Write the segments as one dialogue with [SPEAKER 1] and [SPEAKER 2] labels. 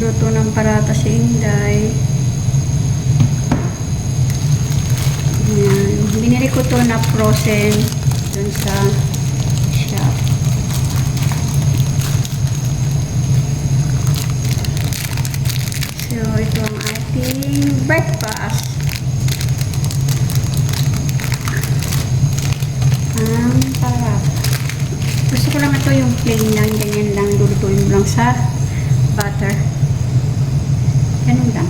[SPEAKER 1] Magluluto ng parata si Inday. Ayan. Binili ko to na frozen dun sa shop. So, ito ang ating breakfast. Ang parata. Gusto ko lang ito yung plain lang, ganyan lang, lulutuin mo lang sa butter. Ganun lang.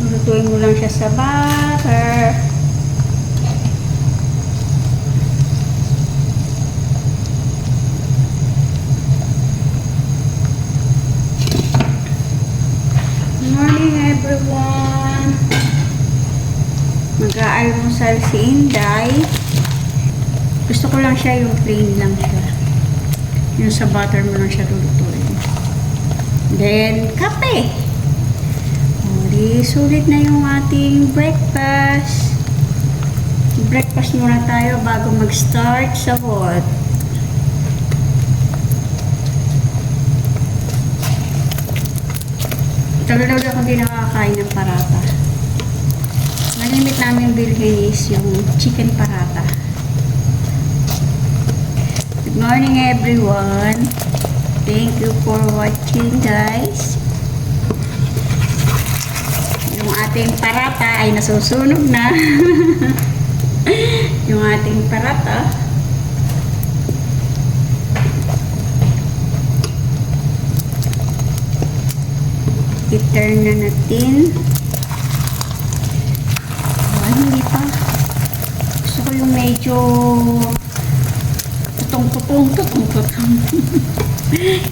[SPEAKER 1] Lulutuin mo lang siya sa butter. Morning everyone! Mag-aalmusal si Inday. Gusto ko lang siya yung plain lang siya. Yung sa butter mo lang siya lulutuin. Then, kape! O, di sulit na yung ating breakfast. Breakfast muna tayo bago mag-start sa work. Tagal-tagal ako hindi nakakain ng parata. Malimit namin bilhin is yung chicken parata. Good morning everyone. Thank you for watching guys. Yung ating parata ay nasusunog na. Yung ating parata. I-turn na natin. Oh, hindi pa. Gusto ko yung medyo tutong-tutong.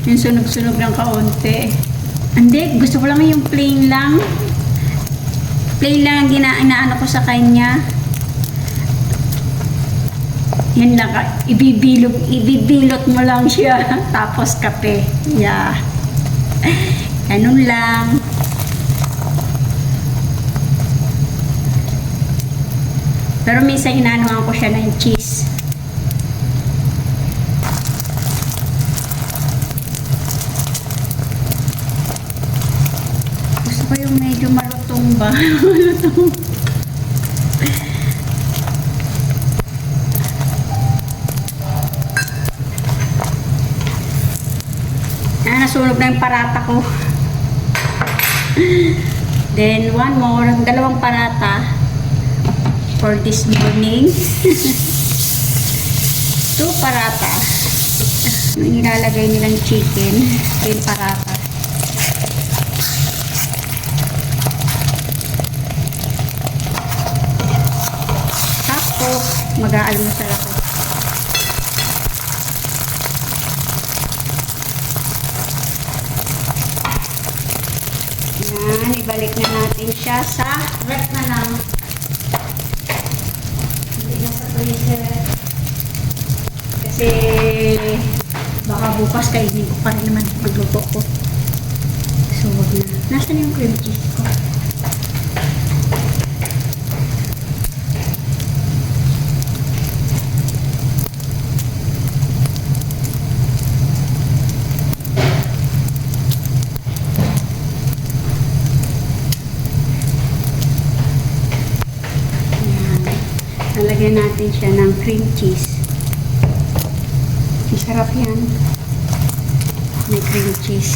[SPEAKER 1] Yung sunog-sunog ng kaunti. Hindi, gusto ko lang yung plain lang. Plain lang ang inaano ko sa kanya. Yan lang. Ibibilot mo lang siya. Tapos kape. Yeah. Ganun lang. Pero minsan inaanoan ko siya ng cheese. Gusto ko yung medyo malutong ba? Malutong. Nasunog na yung parata ko. Then, one more. Dalawang parata for this morning. 2 parata. Yung ilalagay nilang chicken. Yung parata. Tapos, mag-aalmusal ako. Yan, ibalik na natin siya sa ref na lang. Hindi na sa freezer. Kasi baka bukas kainin ko pa rin naman magluto ko. So, wag na. Nasaan yung cream cheese ko? Lalagyan natin siya ng cream cheese. Masarap yan. May cream cheese.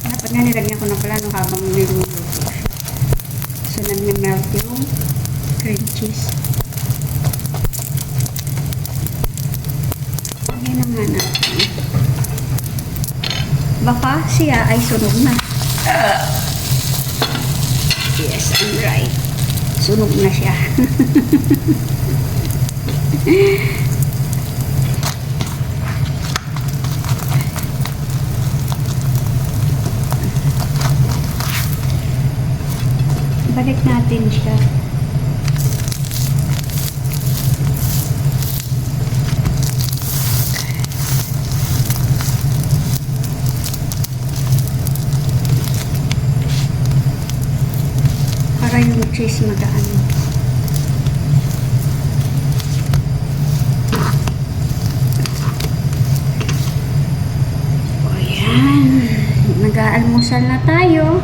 [SPEAKER 1] Dapat nga nilagyan ko na pala no, habang niluluto siya. So, nag-melt yung cream cheese. Lagyan na nga natin. Baka siya ay sunog na. Yes, I'm right. Sunog na siya. Balik natin siya. cheese magaan. O yan. Nag-aalmusal na tayo.